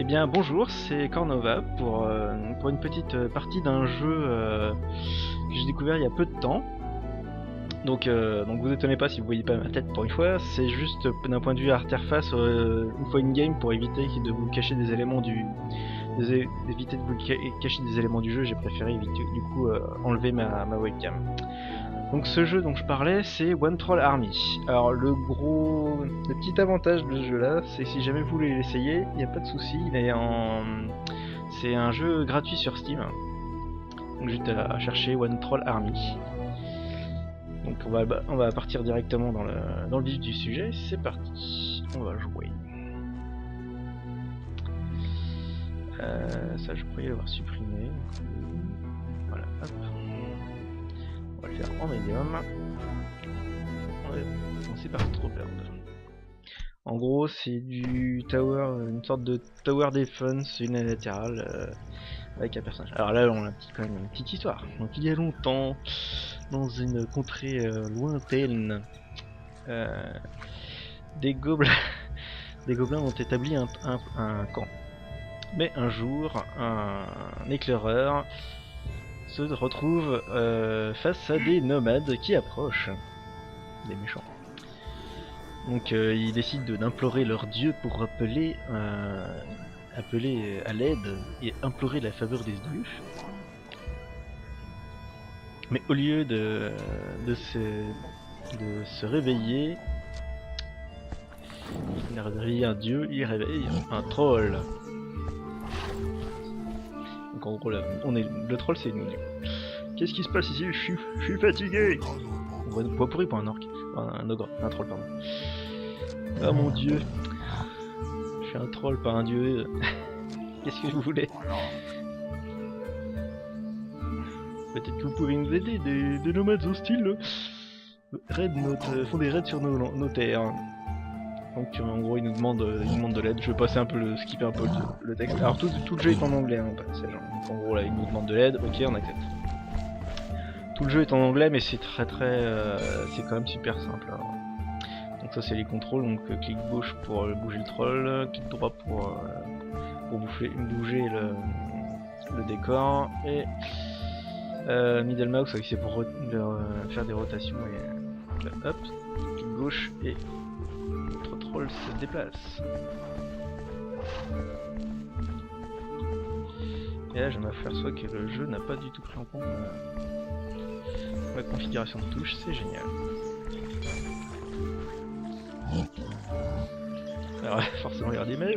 Eh bien bonjour, c'est Cornova pour une petite partie d'un jeu que j'ai découvert il y a peu de temps. Donc vous étonnez pas si vous voyez pas ma tête pour une fois, c'est juste d'un point de vue interface une fois in-game pour éviter de vous cacher des éléments éviter de vous cacher des éléments du jeu, j'ai préféré du coup enlever ma webcam. Donc ce jeu dont je parlais, c'est One Troll Army. Alors le petit avantage de ce jeu là, c'est que si jamais vous voulez l'essayer, il n'y a pas de souci, c'est un jeu gratuit sur Steam. Donc juste à chercher One Troll Army. Donc on va partir directement dans le vif du sujet, c'est parti. On va jouer. Ça je pourrais l'avoir supprimé. Voilà, hop. On va le faire en médium. On va commencer par trop perdre. En gros, c'est du tower, une sorte de tower defense unilatéral avec un personnage. Alors là, on a quand même une petite histoire. Donc il y a longtemps, dans une contrée lointaine, des gobelins, des gobelins ont établi un camp. Mais un jour, un éclaireur se retrouve face à des nomades qui approchent, des méchants. Donc ils décident d'implorer leur dieu pour appeler à l'aide et implorer la faveur des dieux. Mais au lieu de se réveiller, il réveille un dieu, il réveille un troll. Donc en gros là, le troll c'est nous. Qu'est-ce qui se passe ici? Je suis fatigué. On voit une poids pourri pour un orc. Un ogre, un troll pardon. Ah mon dieu. Je suis un troll, pas un dieu. Qu'est-ce que vous voulez? Peut-être que vous pouvez nous aider, des nomades hostiles font des raids sur nos terres. Donc en gros ils nous demandent de l'aide. Je vais passer skipper un peu le texte. Alors tout le jeu est en anglais hein, donc en gros là ils nous demandent de l'aide, ok on accepte. Tout le jeu est en anglais mais c'est c'est quand même super simple. Alors. Donc ça c'est les contrôles, donc clic gauche pour bouger le troll, clic droit pour bouger le décor, et middle mouse c'est pour faire des rotations, et là, hop, clic gauche et notre troll se déplace. Et là je m'aperçois que le jeu n'a pas du tout pris en compte ma configuration de touches, c'est génial. Alors forcément il y a des mais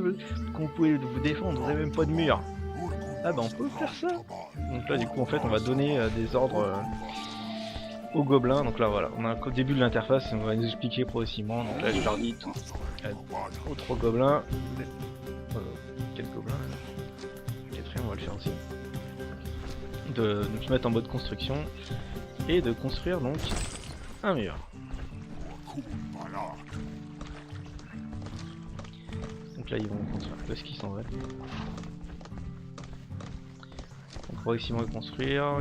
qu'on pouvait vous défendre, vous avez même pas de mur. Ah bah on peut faire ça. Donc là du coup en fait on va donner des ordres aux gobelins. Donc là voilà, on a au début de l'interface et on va nous expliquer progressivement. Donc là je leur dis tout. Aux 3 gobelins. Quel gobelin? Quatrième on va le faire aussi. De se mettre en mode construction et de construire donc un mur. Donc là ils vont construire parce qu'ils s'en vont. Donc progressivement construire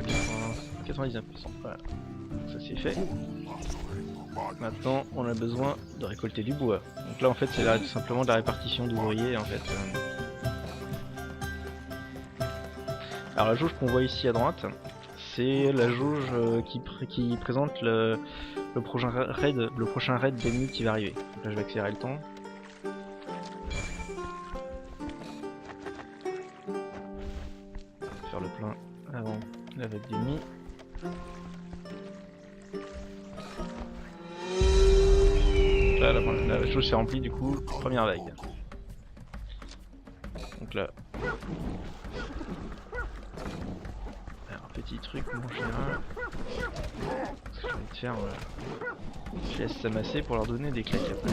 99%. Voilà. Donc ça c'est fait. Maintenant on a besoin de récolter du bois. Donc là en fait c'est tout simplement de la répartition d'ouvriers en fait. Alors la jauge qu'on voit ici à droite, c'est la jauge qui présente le prochain raid d'ennemis qui va arriver. Donc là je vais accélérer le temps. Faire le plein avant la vague d'ennemis. Là la jauge s'est remplie du coup, première vague. Donc là. Alors petit truc mon chien. Ce que j'ai envie de faire, voilà. Je laisse s'amasser pour leur donner des claques après.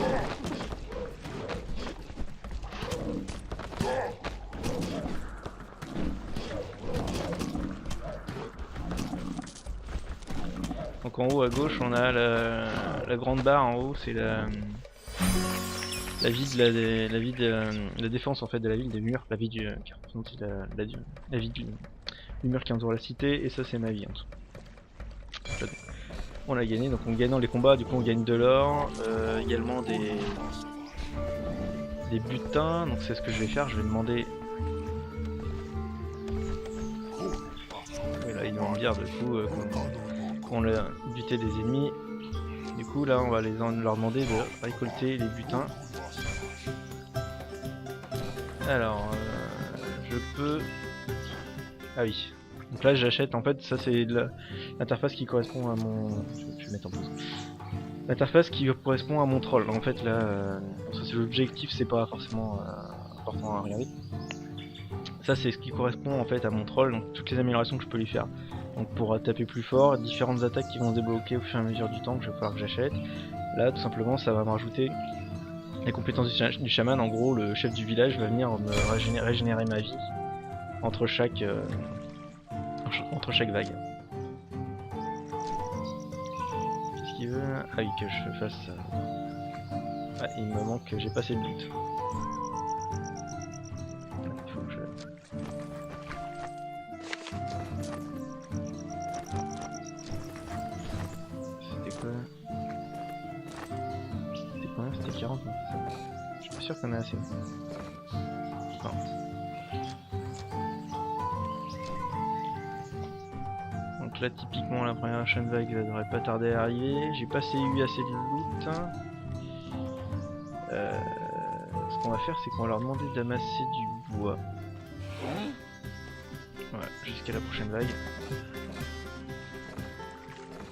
Donc en haut à gauche on a la grande barre en haut, c'est la défense en fait de la ville, des murs, la vie du mur qui entoure la cité, et ça c'est ma vie en dessous. On l'a gagné, donc en gagnant les combats du coup on gagne de l'or, également des butins. Donc c'est ce que je vais faire, je vais demander dire du coup qu'on a buté des ennemis. Du coup là on va leur demander de récolter les butins. Alors je peux... Ah oui. Donc là j'achète, en fait ça c'est l'interface qui correspond à mon... Je vais mettre en pause. L'interface qui correspond à mon troll. En fait là, ça c'est l'objectif, c'est pas forcément important à regarder. Ça c'est ce qui correspond en fait à mon troll, donc toutes les améliorations que je peux lui faire. Donc pour taper plus fort, différentes attaques qui vont se débloquer au fur et à mesure du temps que je vais falloir que j'achète. Là tout simplement ça va me rajouter les compétences du chaman. En gros le chef du village va venir me régénérer ma vie entre chaque vague. Qu'est-ce qu'il veut? Ah oui, que je fasse... Ah, il me manque, j'ai passé le doute. Il faut que je... C'était quoi? C'était combien? C'était 40, non? Je suis pas sûr qu'on ait assez. Non. Donc là typiquement la première chaîne vague ne devrait pas tarder à arriver. J'ai pas eu assez de loot. Ce qu'on va faire c'est qu'on va leur demander d'amasser du bois. Voilà, jusqu'à la prochaine vague.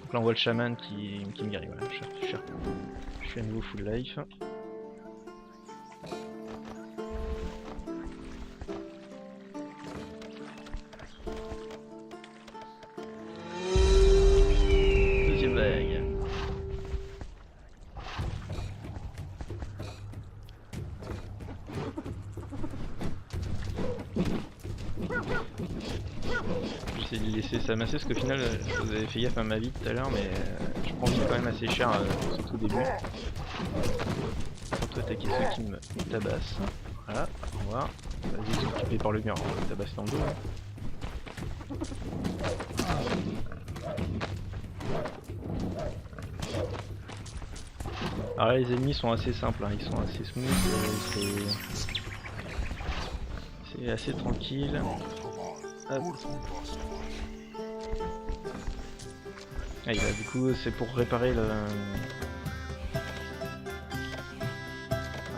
Donc là on voit le chaman qui me guérit. Voilà, je suis à nouveau full life. Deuxième vague. J'essaie de laisser s'amasser parce qu'au final je vous avais fait gaffe à ma vie tout à l'heure, mais je prends quand même assez cher surtout au début. Surtout attaquer ceux qui me tabassent. Voilà, au revoir. Vas-y, ils sont occupés par le mur, on va tabasser dans le dos. Alors là les ennemis sont assez simples, hein. Ils sont assez smooth, c'est assez tranquille. Hop. Ah, bah, du coup c'est pour réparer le...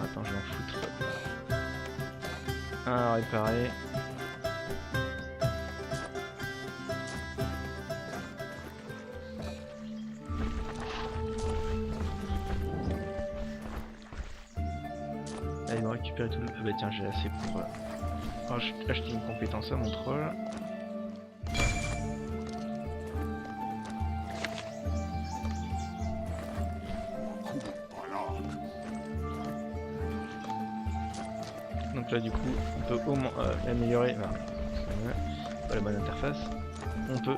Attends, je vais en foutre. Un à réparer. Allez, il m'a récupéré tout le... Ah bah tiens, j'ai assez pour acheter une compétence à mon troll. Donc là du coup on peut au moins améliorer, enfin, pas la bonne interface, on peut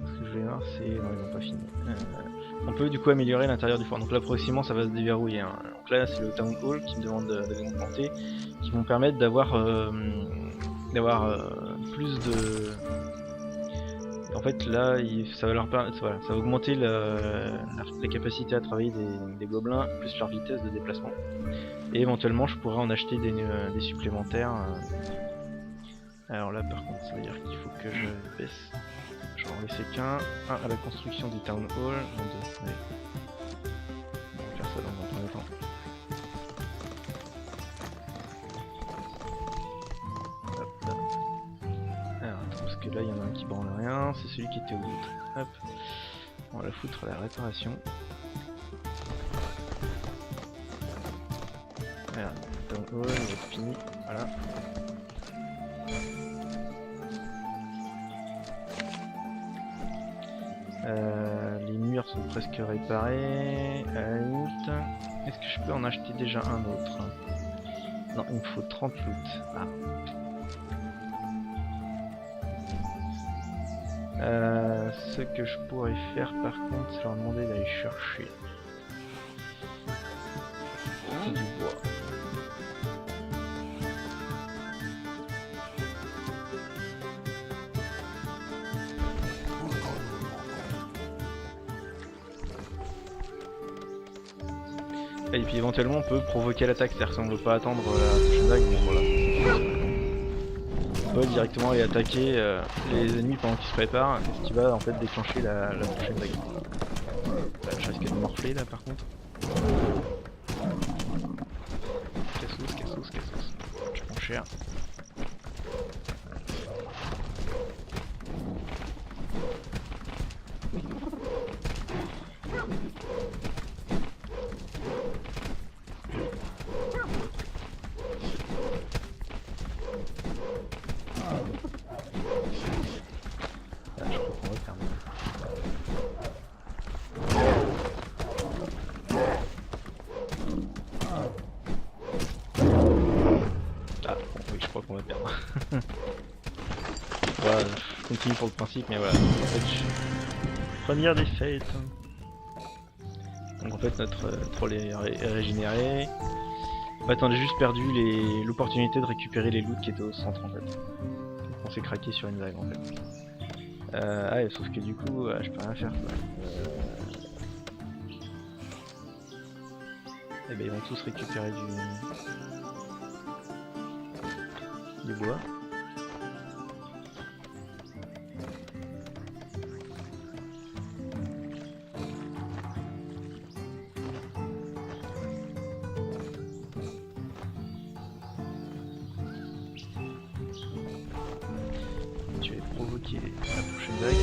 ce que je vais voir c'est... non ils n'ont pas fini. On peut du coup améliorer l'intérieur du fort, donc là progressivement ça va se déverrouiller, hein. Donc là c'est le Town Hall qui me demande d'augmenter, qui vont permettre d'avoir plus de... En fait là ça va leur permettre, voilà, ça va augmenter la capacité à travailler des gobelins, plus leur vitesse de déplacement. Et éventuellement je pourrais en acheter des supplémentaires. Alors là par contre ça veut dire qu'il faut que je baisse. Je vais en laisser qu'un. Un à la construction du Town Hall. Un, deux. Ouais. On va faire ça dans un premier temps. Hop là. Alors attends, parce que là il y en a un qui branle rien. C'est celui qui était au bout. Hop. On va la foutre à la réparation. Voilà. Town Hall, il est fini. Voilà. Les murs sont presque réparés. Est-ce que je peux en acheter déjà un autre? Non, il me faut 30 loot. Ah. Ce que je pourrais faire par contre, c'est leur demander d'aller chercher du bois. Et puis éventuellement on peut provoquer l'attaque, c'est-à-dire qu'on ne veut pas attendre la prochaine vague, mais voilà. pas directement aller attaquer les ennemis pendant qu'ils se préparent, ce qui va en fait déclencher la prochaine vague. Je risque de morfler là par contre. Cassous. Je prends cher. On va perdre. Voilà, je continue pour le principe, mais voilà. En fait, première défaite. Donc en fait notre troll est régénéré. En fait on a juste perdu l'opportunité de récupérer les loots qui étaient au centre en fait. Donc on s'est craqué sur une vague en fait. Ah sauf que du coup je peux rien faire quoi. Et ben ils vont tous récupérer du bois. Je vais provoquer la prochaine vague.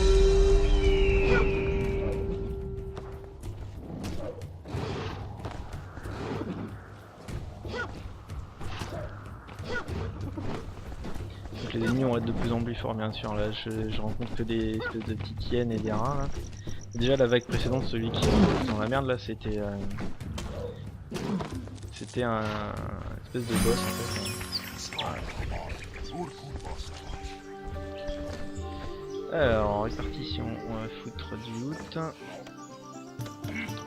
Les ennemis vont être de plus en plus forts bien sûr, là je rencontre que des espèces de petites hyènes et des rats là. Déjà la vague précédente, celui qui est dans la merde là, c'était un espèce de boss en fait. Voilà. Alors en répartition, on va foutre du loot.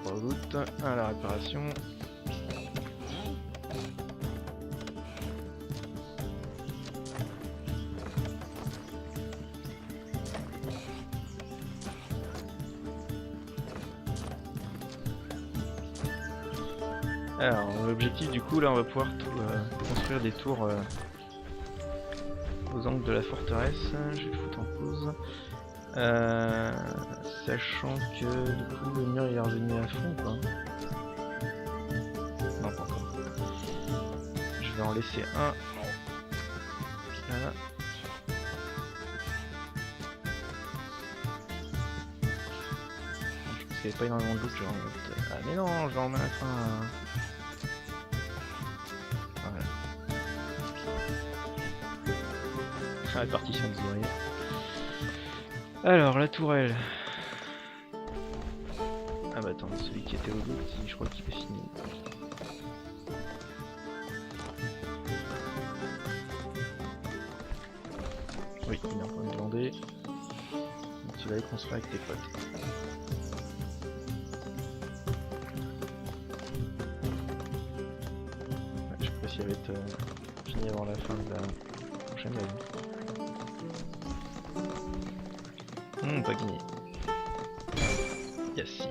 3 loot, à la réparation. Alors l'objectif du coup là on va pouvoir construire des tours aux angles de la forteresse. Je vais le foutre en pause. Sachant que du coup le mur il est revenu à fond quoi. Non pas encore. Je vais en laisser un. Voilà. Je pense qu'il n'y avait pas énormément de loot, je vais en mettre... Ah mais non, je vais en mettre un. Répartition des oreilles. Alors la tourelle. Ah bah attends, celui qui était au bout, je crois qu'il est fini. Oui, il est en train de glander. Donc tu vas aller construire avec tes potes. Ouais, je sais pas s'il va être fini avant la fin de la prochaine vague. Pas gagné. Yes, si.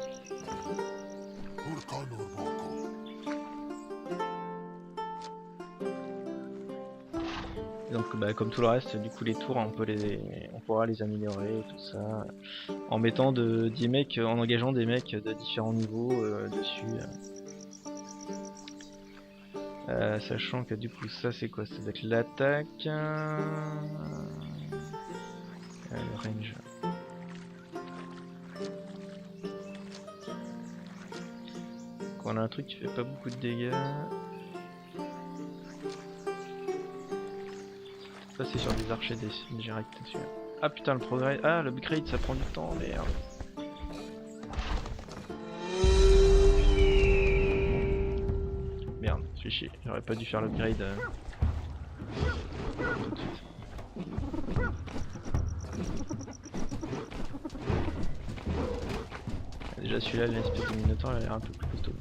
Et donc bah, comme tout le reste, du coup les tours on pourra les améliorer et tout ça en mettant des mecs, en engageant des mecs de différents niveaux dessus. Sachant que du coup ça c'est quoi? Ça va être l'attaque, le range. On a un truc qui fait pas beaucoup de dégâts. Ça c'est sur des archers direct dessus. Ah putain le progrès. Ah l'upgrade ça prend du temps, merde. Merde, je suis chier. J'aurais pas dû faire l'upgrade tout de suite. Déjà celui-là, l'espèce de minotaure, il a l'air un peu plus costaud.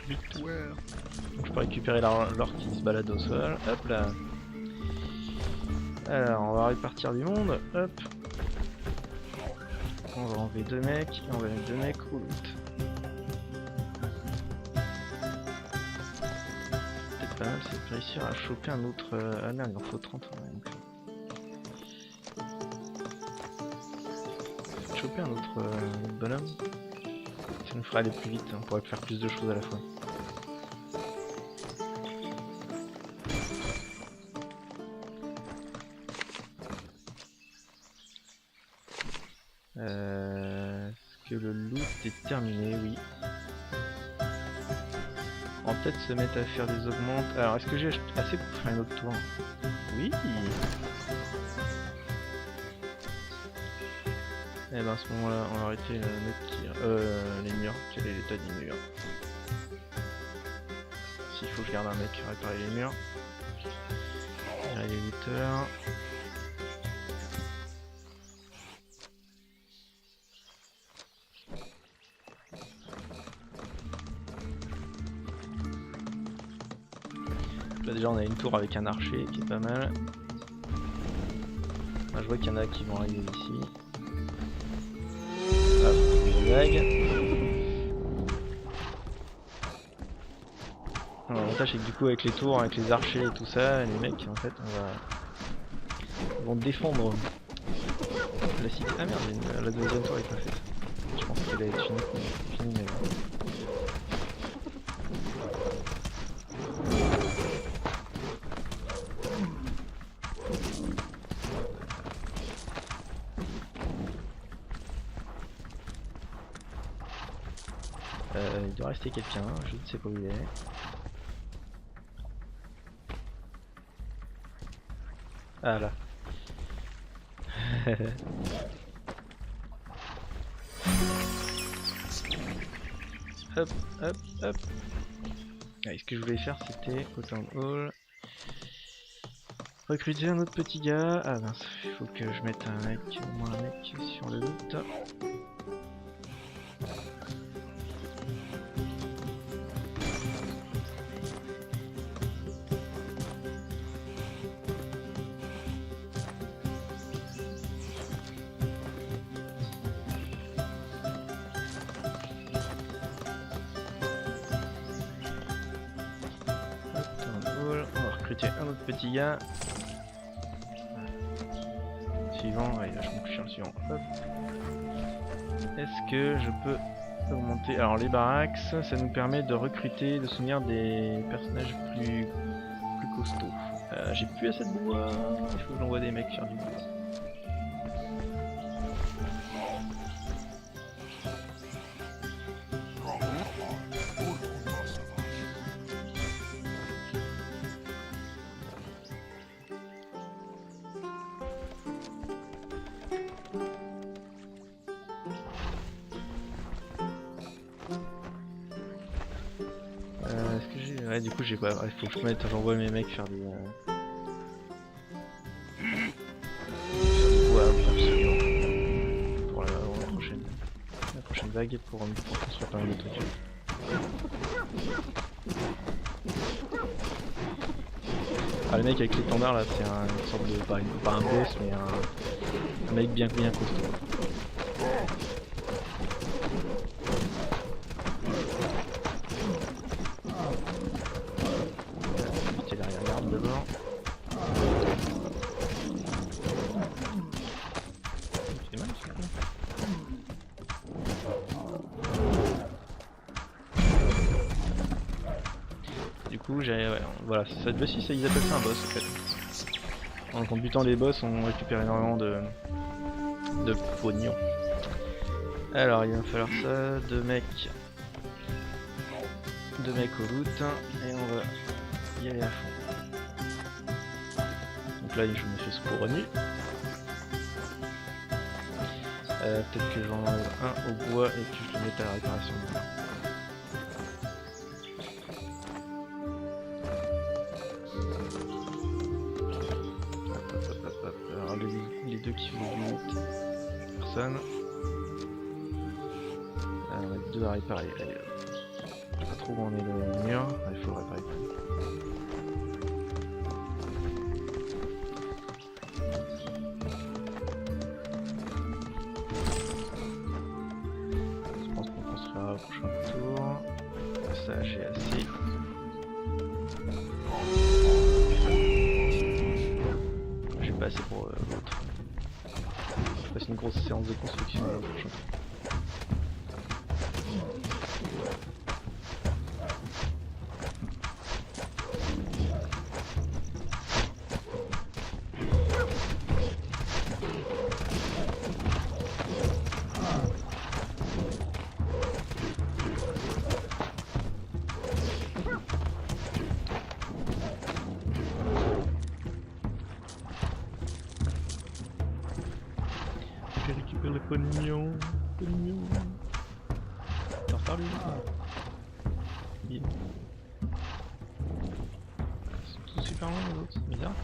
Victoire. Donc je peux récupérer l'or qui se balade au sol. Hop là. Alors on va répartir du monde. Hop. On va enlever 2 mecs et on va mettre 2 mecs au loot. Peut-être pas mal c'est de réussir à choper un autre... Ah merde, il en faut 30. Donc... choper un autre bonhomme. Ça nous fera aller plus vite, on pourrait faire plus de choses à la fois. Est-ce que le loot est terminé? Oui. On va peut-être se mettre à faire des augmentes. Alors est-ce que j'ai assez pour faire une autre tour? Oui. Et ben à ce moment là on va arrêter notre tir. Les murs, quel est l'état des murs? S'il faut que je garde un mec réparer les murs. Là il est 8h. Là déjà on a une tour avec un archer qui est pas mal. Là, je vois qu'il y en a qui vont arriver ici. Hop, une vague. L'avantage c'est que du coup avec les tours, avec les archers et tout ça, les mecs en fait ils vont défendre la cité. Ah merde, la deuxième tour est pas faite. Je pense qu'elle allait être finie mais... il doit rester quelqu'un, je ne sais pas où il est. Ah là. Hop, hop, hop. Allez, ce que je voulais faire c'était au town hall. Recruter un autre petit gars. Ah mince, il faut que je mette un mec, au moins un mec sur le loot. Un autre petit gars. Suivant, allez là je me couche sur le suivant. Est-ce que je peux augmenter? Alors les barracks, ça nous permet de recruter, de soutenir des personnages plus costauds. J'ai plus assez de bois, il faut que j'envoie des mecs faire du bois. Ouais, du coup j'ai pas. Il faut que je mette, j'envoie mes mecs faire des. Ouais, absolument. Pour la prochaine vague pour construire pas mal de trucs. Ah, le mec avec l'étendard là, c'est une sorte de. Pas un boss, mais un mec bien costaud. Ouais, voilà, cette fois-ci ils appellent ça un boss en fait. En butant les boss on récupère énormément de pognon. Alors il va me falloir ça, 2 mecs au loot et on va y aller à fond. Donc là je me fais spourner. Peut-être que j'en enlève un au bois et que je le mette à la réparation. Les deux qui font du loot. Personne. On va mettre 2 à réparer. Allez, pas trop trop où en est le mur. Ah, il faut le réparer. Je pense qu'on construira au prochain tour. Ça j'ai assez. J'ai pas assez pour l'autre. Je passe une grosse séance de construction au prochain tour. J'ai récupéré le pognon. T'es en retard lui? Yeah. Ils sont tous super loin les autres, c'est bizarre.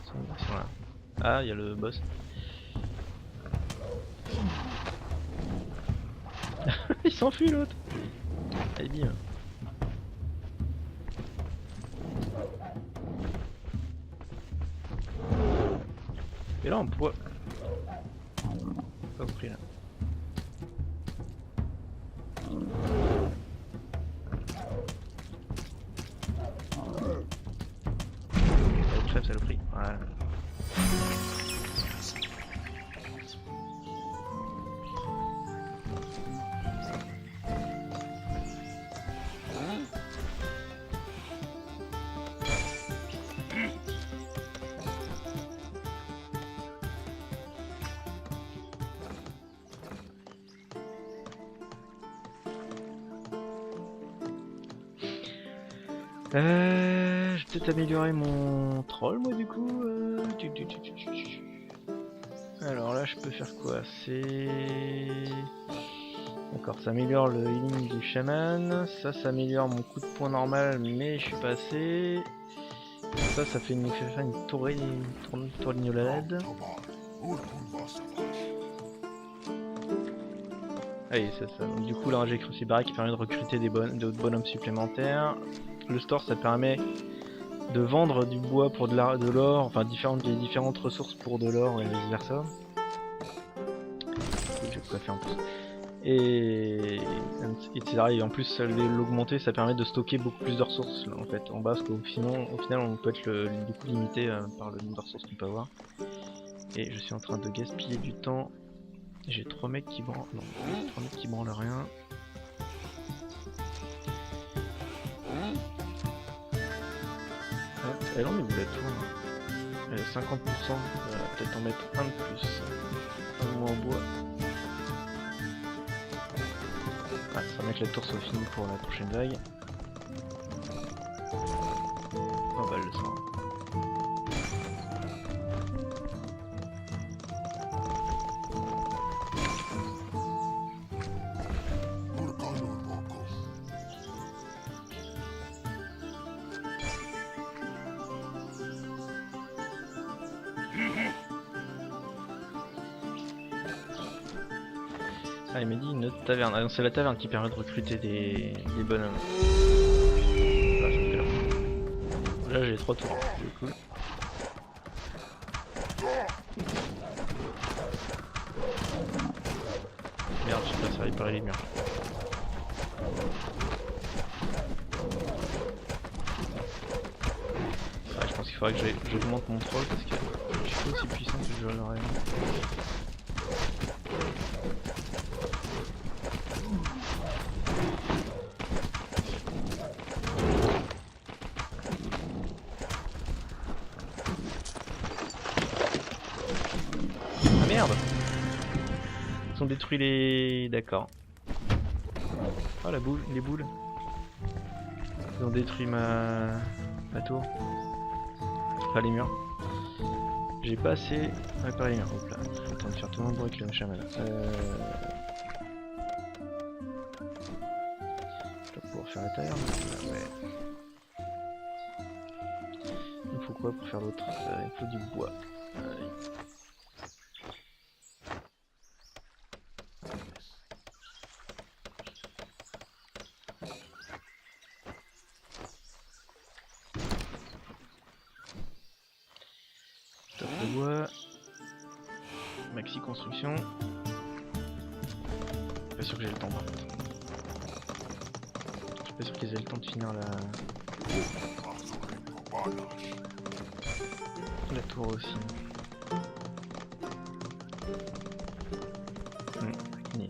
Ils sont là. Ah, il y a le boss. Il s'enfuit l'autre. Allez bim. Et là on pourrait... Pas pris là. Crève saloperie. Voilà. Je vais peut-être améliorer mon troll moi du coup. Alors là je peux faire quoi? C'est... D'accord, ça améliore le healing du chaman, ça améliore mon coup de poing normal mais je suis pas assez. Ça fait une tourniolade. Allez, c'est ça. Donc, du coup, là, j'ai cruci barre qui permet de recruter d'autres bonhommes supplémentaires. Le store, ça permet de vendre du bois pour de l'or, enfin différentes ressources pour de l'or et vice versa. Je préfère en plus. Et en plus, l'augmenter, ça permet de stocker beaucoup plus de ressources en fait en bas, parce qu'au final, on peut être du coup limité par le nombre de ressources qu'on peut avoir. Et je suis en train de gaspiller du temps. J'ai 3 mecs qui branlent. Non, 3 mecs qui branlent rien. Elle en est où la tour? Elle est 50%, peut-être en mettre un de plus. Un moins en bois. Ah, ça va mettre la tour soit finie pour la prochaine vague. Oh bah elle le sent. Ah, il m'a dit une autre taverne. Ah, c'est la taverne qui permet de recruter des bonhommes. Là, ça me fait là j'ai 3 tours, c'est cool. Merde, j'ai pas servi par les murs. Ouais, je pense qu'il faudrait que j'augmente mon troll parce que je suis pas aussi puissant que je l'aurais. Merde! Ils ont détruit les... D'accord. Oh la boule, les boules. Ils ont détruit ma tour. Enfin les murs. J'ai pas assez réparé les murs. Hop là. Je suis en train de faire tout le monde avec le chaman. Je dois pouvoir faire la taverne. Ouais. Il me faut quoi pour faire l'autre? Il me faut du bois. ici construction. Pas sûr que j'ai le temps par contre. Je suis pas sûr qu'ils aient le temps de finir la tour aussi. Fini.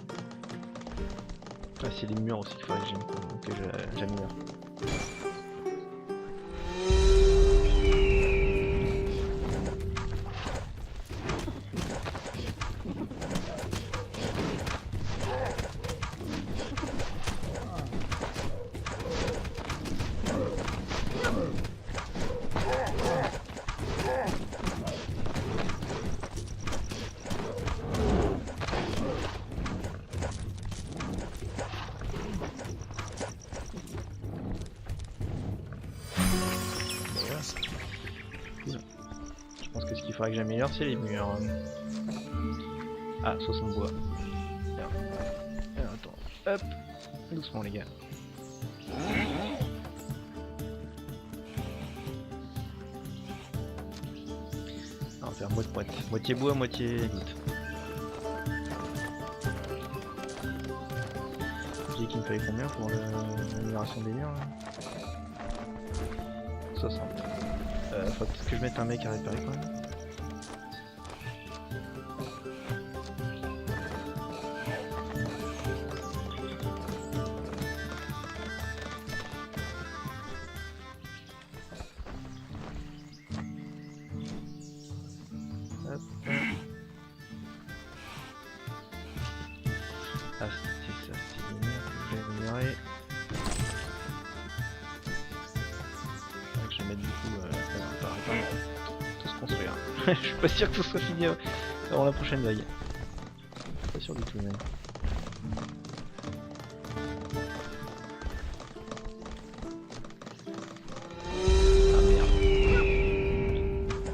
Ah, c'est les murs aussi qu'il faudrait que j'améliore. Je pense que ce qu'il faudrait que j'améliore c'est les murs. Ah, 60 bois. Alors, attends, hop, doucement les gars. On va faire moitié bois, moitié goutte. J'ai dit qu'il me fallait combien pour l'amélioration des murs là? 60. Faut peut-être que je mette un mec à réparer quand même. Hop. Ah c'est ça, c'est les murs que je vais améliorer. Je vais mettre du coup tout se construire. Je suis pas sûr que tout soit fini avant la prochaine vague. Pas sûr du tout même.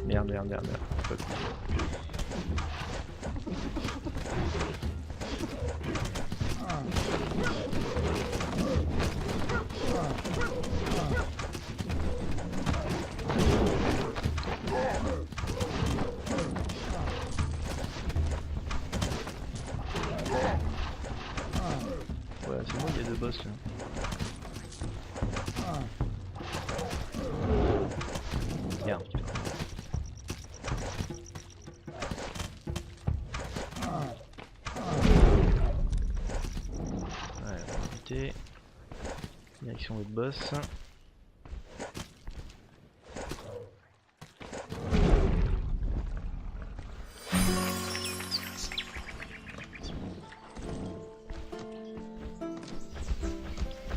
Ah merde. Merde. Ouais, c'est bon, il y a deux boss là. Merde. Ouais, on va éviter. Direction l'autre boss.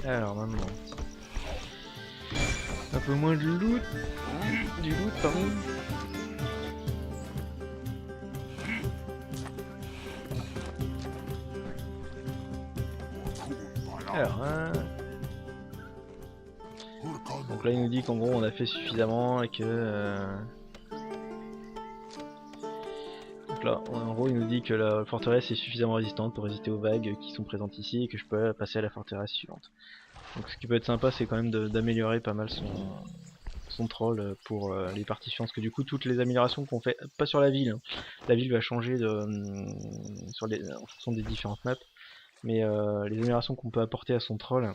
Alors maintenant, un peu moins de loot, du loot pardon. Alors, donc là il nous dit qu'en gros on a fait suffisamment et que donc là en gros il nous dit que la forteresse est suffisamment résistante pour résister aux vagues qui sont présentes ici et que je peux passer à la forteresse suivante. Donc ce qui peut être sympa c'est quand même d'améliorer pas mal son troll pour les parties suivantes, parce que du coup toutes les améliorations qu'on fait, pas sur la ville, hein. La ville va changer en fonction des différentes maps, mais les améliorations qu'on peut apporter à son troll,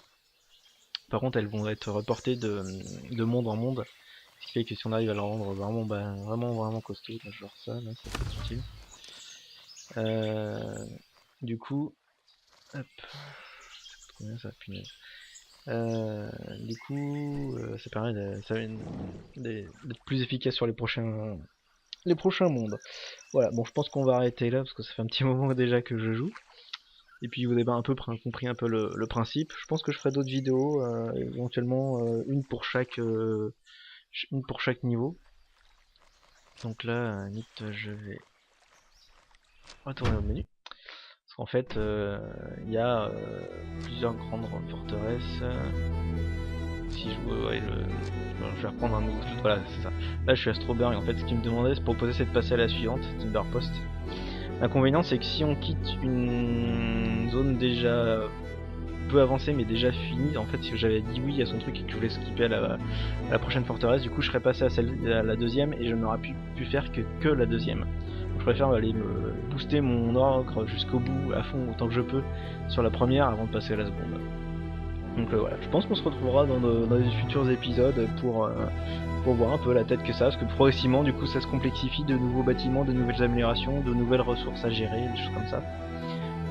par contre elles vont être reportées de monde en monde, ce qui fait que si on arrive à le rendre vraiment vraiment costaud, genre ça, là, ça peut être utile. Du coup, hop, ça coûte combien ça, punaise. Du coup, ça permet d'être plus efficace sur les prochains mondes. Voilà, bon je pense qu'on va arrêter là parce que ça fait un petit moment déjà que je joue. Et puis vous avez un peu compris un peu le principe. Je pense que je ferai d'autres vidéos, éventuellement une pour chaque niveau. Donc là, je vais retourner au menu. Parce qu'en fait, il y a plusieurs grandes forteresses. Si je vais reprendre un nouveau. Voilà, c'est ça. Là, je suis à Strawberry. En fait, ce qu'il me demandait, c'est proposer, c'est de passer à la suivante, Timber Post. L'inconvénient, c'est que si on quitte une zone déjà peu avancée, mais déjà finie, en fait, si j'avais dit oui à son truc et que je voulais skipper à la prochaine forteresse, du coup, je serais passé à la deuxième et je n'aurais pu faire que la deuxième. Donc, je préfère aller me booster mon ogre jusqu'au bout, à fond, autant que je peux, sur la première avant de passer à la seconde. Donc voilà, je pense qu'on se retrouvera dans les futurs épisodes pour voir un peu la tête que ça, parce que progressivement du coup ça se complexifie, de nouveaux bâtiments, de nouvelles améliorations, de nouvelles ressources à gérer, des choses comme ça.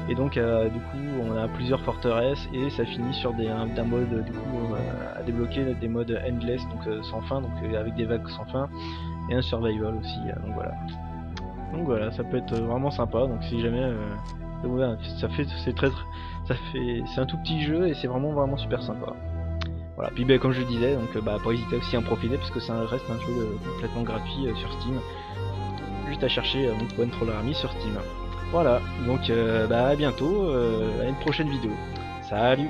Et donc du coup on a plusieurs forteresses et ça finit sur un mode du coup à débloquer des modes endless, donc sans fin, donc avec des vagues sans fin, et un survival aussi, donc voilà. Donc voilà, ça peut être vraiment sympa, donc si jamais c'est un tout petit jeu et c'est vraiment super sympa. Voilà, puis comme je le disais, donc pas hésiter aussi à en profiter parce que ça reste un jeu complètement gratuit sur Steam. Juste à chercher One Troller Army sur Steam. Voilà, donc à bientôt, à une prochaine vidéo. Salut!